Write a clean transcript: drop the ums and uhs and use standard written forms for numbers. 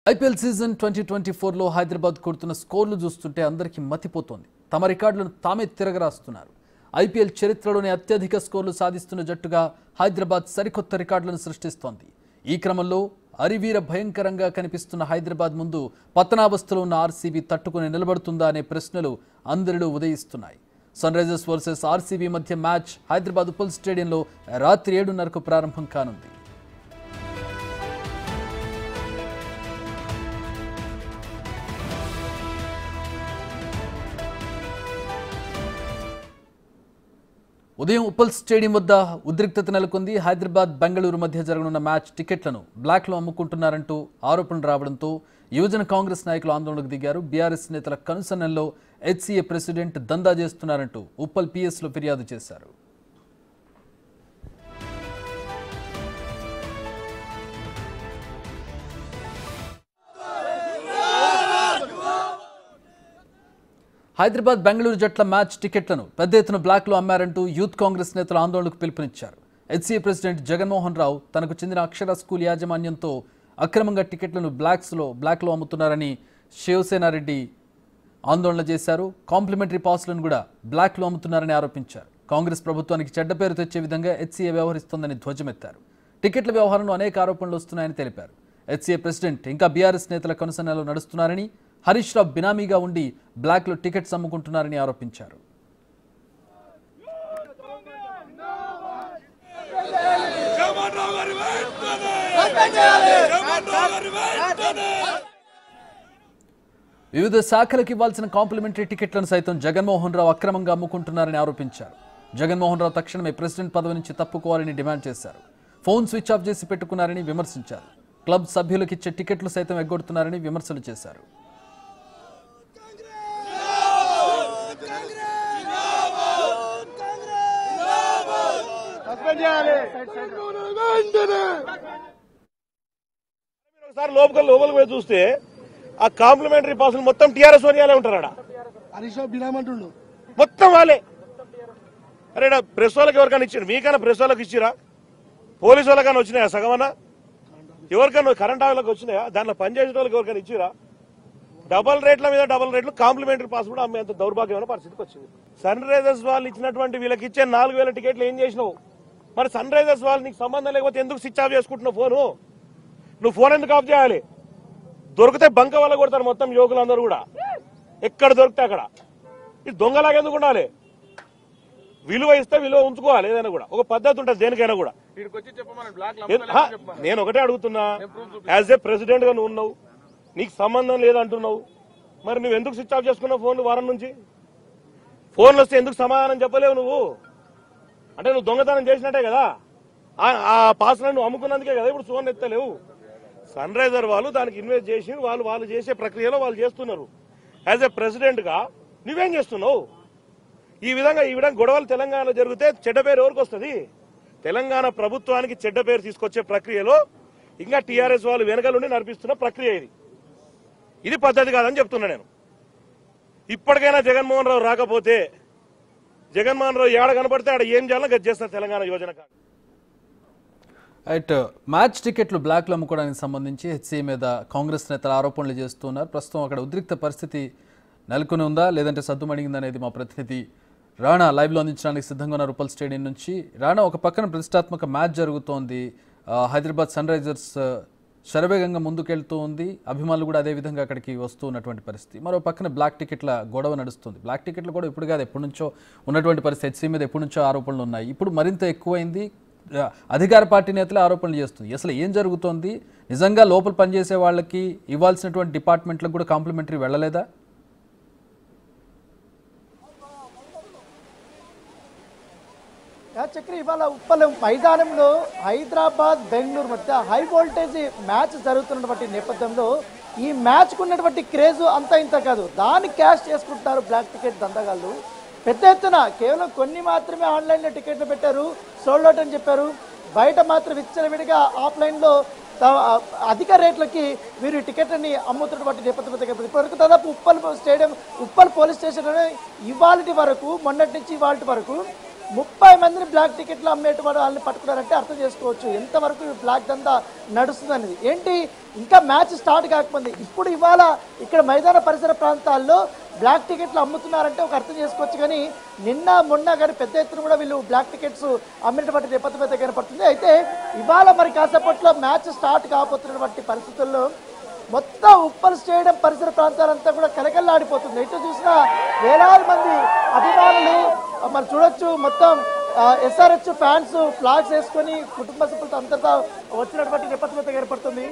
IPL season 2024లో Hyderabad కొడుతున్న స్కోర్లు చూస్తుంటే అందరికీ మతిపోతోంది. తమ రికార్డులను తామే తిరగరాస్తున్నారు. ఐపీఎల్ చరిత్రలోనే అత్యధిక స్కోర్లు సాధిస్తున్న జట్టుగా హైదరాబాద్ సరికొత్త రికార్డులను సృష్టిస్తోంది. ఈ క్రమంలో అరివీర భయంకరంగా కనిపిస్తున్న హైదరాబాద్ ముందు పతనావస్థలో ఉన్న ఆర్సీబీ తట్టుకుని నిలబడుతుందా అనే ప్రశ్నలు అందరిలో ఉదయిస్తున్నాయి. సన్ రైజర్స్ వర్సెస్ ఆర్సీబీ మధ్య మ్యాచ్ హైదరాబాద్ ఉప్పల్ స్టేడియంలో రాత్రి 7:30కు ప్రారంభం కానుంది. ఉదయం ఉప్పల్ స్టేడియం వద్ద ఉద్రిక్తత నెలకొంది. హైదరాబాద్ బెంగళూరు మధ్య జరగనున్న మ్యాచ్ టికెట్లను బ్లాక్లో అమ్ముకుంటున్నారంటూ ఆరోపణలు రావడంతో యువజన కాంగ్రెస్ నాయకులు ఆందోళనకు దిగారు. బీఆర్ఎస్ నేతల కనుసన్నల్లో హెచ్సీఏ ప్రెసిడెంట్ దందా చేస్తున్నారంటూ ఉప్పల్ పిఎస్లో ఫిర్యాదు చేశారు. హైదరాబాద్ బెంగళూరు జట్ల మ్యాచ్ టికెట్లను పెద్ద ఎత్తున బ్లాక్లో అమ్మారంటూ యూత్ కాంగ్రెస్ నేతలు ఆందోళనకు పిలుపునిచ్చారు. హెచ్సీఏ ప్రెసిడెంట్ జగన్మోహన్ రావు తనకు చెందిన అక్షర స్కూల్ యాజమాన్యంతో అక్రమంగా టికెట్లను బ్లాక్లో అమ్ముతున్నారని శివసేనారెడ్డి ఆందోళన చేశారు. కాంప్లిమెంటరీ పాస్లను కూడా బ్లాక్లో అమ్ముతున్నారని ఆరోపించారు. కాంగ్రెస్ ప్రభుత్వానికి చెడ్డ పేరు తెచ్చే విధంగా హెచ్సీఏ వ్యవహరిస్తోందని ధ్వజమెత్తారు. టికెట్ల వ్యవహారంలో అనేక ఆరోపణలు వస్తున్నాయని తెలిపారు. హెచ్సీఏ ప్రెసిడెంట్ ఇంకా బీఆర్ఎస్ నేతల కనుసన్నలో నడుస్తున్నారని, హరీష్ రావు బినామీగా ఉండి బ్లాక్లో టికెట్స్ అమ్ముకుంటున్నారని ఆరోపించారు. వివిధ శాఖలకు ఇవ్వాల్సిన కాంప్లిమెంటరీ టికెట్లను సైతం జగన్మోహన్ రావు అక్రమంగా అమ్ముకుంటున్నారని ఆరోపించారు. జగన్మోహన్ రావు తక్షణమే ప్రెసిడెంట్ పదవి నుంచి తప్పుకోవాలని డిమాండ్ చేశారు. ఫోన్ స్విచ్ ఆఫ్ చేసి పెట్టుకున్నారని విమర్శించారు. క్లబ్ సభ్యులకు ఇచ్చే టికెట్లు సైతం ఎగ్గొడుతున్నారని విమర్శలు చేశారు. ఒకసారి లోపలికి పోయి చూస్తే ఆ కాంప్లిమెంటరీ పాసులు మొత్తం టీఆర్ఎస్ వాళ్ళే ఉంటారా? మొత్తం వాళ్ళే. అరే ప్రెస్ వాళ్ళకి ఎవరికైనా ఇచ్చారు? మీకైనా ప్రెస్ వాళ్ళకి ఇచ్చిరా? పోలీసు వాళ్ళకైనా వచ్చినాయా సగమన్నా? ఎవరికైనా కరెంట్ వాళ్ళకి వచ్చినాయా? దాంట్లో పనిచేసే వాళ్ళకి ఎవరికైనా ఇచ్చిరా? డబల్ రేట్ల మీద డబల్ రేట్లు కాంప్లిమెంటరీ పాస్ కూడా అమ్మేంత దౌర్భాగ్యమైన పరిస్థితికి వచ్చింది. సన్ రైజర్స్ వాళ్ళు ఇచ్చినటువంటి వీళ్ళకి ఇచ్చే 4,000 టికెట్లు ఏం చేసినావు? మరి సన్ రైజర్స్ వాళ్ళు నీకు సంబంధం లేకపోతే ఎందుకు స్విచ్ ఆఫ్ చేసుకుంటున్నావు ఫోను? నువ్వు ఫోన్ ఎందుకు ఆఫ్ చేయాలి? దొరికితే బంక వల్ల కొడతారు మొత్తం యువకులందరూ కూడా. ఎక్కడ దొరికితే అక్కడ. ఇది దొంగలాగా ఎందుకు ఉండాలి? విలువ ఇస్తే విలువ ఉంచుకోవాలి. ఏదైనా కూడా ఒక పద్ధతి ఉంటుంది దేనికైనా కూడా. నేను ఒకటే అడుగుతున్నా, యాజ్ ఏ ప్రెసిడెంట్ గా నువ్వు ఉన్నావు, నీకు సంబంధం లేదంటున్నావు, మరి నువ్వు ఎందుకు స్విచ్ ఆఫ్ చేసుకున్నావు ఫోన్లు వారం నుంచి? ఫోన్లు వస్తే ఎందుకు సమాధానం చెప్పలేవు నువ్వు? అంటే నువ్వు దొంగతనం చేసినట్టే కదా. ఆ పాస్లను నువ్వు అమ్ముకున్నందుకే కదా ఇప్పుడు ఫోన్ ఎత్తలేవు. సన్ రైజర్ వాళ్ళు దానికి ఇన్వెస్ట్ చేసి వాళ్ళు చేసే ప్రక్రియలో వాళ్ళు చేస్తున్నారు. యాజ్ ఏ ప్రెసిడెంట్ గా నువ్వేం చేస్తున్నావు? ఈ విధంగా గొడవలు తెలంగాణలో జరిగితే చెడ్డ పేరు ఎవరికి వస్తుంది? తెలంగాణ ప్రభుత్వానికి చెడ్డ పేరు తీసుకొచ్చే ప్రక్రియలో ఇంకా టీఆర్ఎస్ వాళ్ళు వెనకలుండి నడిపిస్తున్న ప్రక్రియ ఇది పద్ధతి కాదని చెప్తున్నా నేను. ఇప్పటికైనా జగన్మోహన్ రావు రాకపోతే, జగన్మోహన్ రావు ఏడ కనపడితే ఆడ ఏం చేయాలో గది చేస్తారు తెలంగాణ యోజన. రైట్, మ్యాచ్ టికెట్లు బ్లాక్లో అమ్ముకోవడానికి సంబంధించి హెచ్సీఏ మీద కాంగ్రెస్ నేతలు ఆరోపణలు చేస్తున్నారు. ప్రస్తుతం అక్కడ ఉద్రిక్త పరిస్థితి నెలకొని ఉందా లేదంటే సద్దుమణిగిందా అనేది మా ప్రతినిధి రాణా లైవ్లో అందించడానికి సిద్ధంగా ఉన్నారు ఉప్పల్ స్టేడియం నుంచి. రాణా, ఒక పక్కన ప్రతిష్టాత్మక మ్యాచ్ జరుగుతోంది. హైదరాబాద్ సన్ రైజర్స్ శరవేగంగా ముందుకెళ్తూ ఉంది. అభిమానులు కూడా అదేవిధంగా అక్కడికి వస్తూ ఉన్నటువంటి పరిస్థితి. మరో పక్కన బ్లాక్ టికెట్ల గొడవ నడుస్తుంది. బ్లాక్ టికెట్లు కూడా ఇప్పుడు కాదు, ఎప్పటి నుంచో ఉన్నటువంటి పరిస్థితి. హెచ్సీఏ మీద ఎప్పటి నుంచో ఆరోపణలు ఉన్నాయి. ఇప్పుడు మరింత ఎక్కువైంది. అధికార పార్టీ నేతలు ఆరోపణలు చేస్తుంది. అసలు ఏం జరుగుతోంది? నిజంగా లోపల పనిచేసే వాళ్ళకి ఇవ్వాల్సినటువంటి డిపార్ట్మెంట్లకు కూడా కాంప్లిమెంటరీ వెళ్ళలేదా? చక్రి, ఇవాళ ఉప్పల్ మైదానంలో హైదరాబాద్ బెంగళూరు మధ్య హై వోల్టేజ్ మ్యాచ్ జరుగుతున్నటువంటి నేపథ్యంలో ఈ మ్యాచ్కు ఉన్నటువంటి క్రేజ్ అంతా ఇంత కాదు, దాన్ని క్యాష్ చేసుకుంటున్నారు బ్లాక్ టికెట్ దందగాళ్ళు. పెద్ద ఎత్తున కేవలం కొన్ని మాత్రమే ఆన్లైన్లో టికెట్లు పెట్టారు, సోల్డ్ అవుట్ అని చెప్పారు. బయట మాత్రం విచ్చలవిడిగా ఆఫ్లైన్లో అధిక రేట్లకి వీరు టికెట్ని అమ్ముతున్నటువంటి నేపథ్యం. ఇప్పటివరకు దాదాపు ఉప్పల్ పోలీస్ స్టేషన్ ఇవాళ వరకు, మొన్నటి నుంచి ఇవాళ వరకు 30 మందిని బ్లాక్ టికెట్లు అమ్మేటువంటి వాళ్ళని పట్టుకున్నారంటే అర్థం చేసుకోవచ్చు ఎంతవరకు ఈ బ్లాక్ దందా నడుస్తుంది అనేది. ఏంటి ఇంకా మ్యాచ్ స్టార్ట్ కాకముంది ఇప్పుడు ఇవాళ ఇక్కడ మైదాన పరిసర ప్రాంతాల్లో బ్లాక్ టికెట్లు అమ్ముతున్నారంటే ఒక అర్థం చేసుకోవచ్చు. కానీ నిన్న మొన్న కానీ పెద్ద ఎత్తున కూడా వీళ్ళు బ్లాక్ టికెట్స్ అమ్మినటువంటి నేపథ్యం అయితే కనపడుతుంది. అయితే ఇవాళ మరి కాసేపట్లో మ్యాచ్ స్టార్ట్ కాబోతున్నటువంటి పరిస్థితుల్లో మొత్తం ఉప్పల్ స్టేడియం పరిసర ప్రాంతాలంతా కూడా కలకల్లాడిపోతుంది. ఎటు చూసినా వేలాది మంది అభిమానులు మనం చూడొచ్చు. మొత్తం ఎస్ఆర్హెచ్ ఫ్యాన్స్ ఫ్లాగ్స్ వేసుకొని కుటుంబ సభ్యులతో అంతటా వచ్చినటువంటి నేపథ్యం అయితే ఏర్పడుతుంది.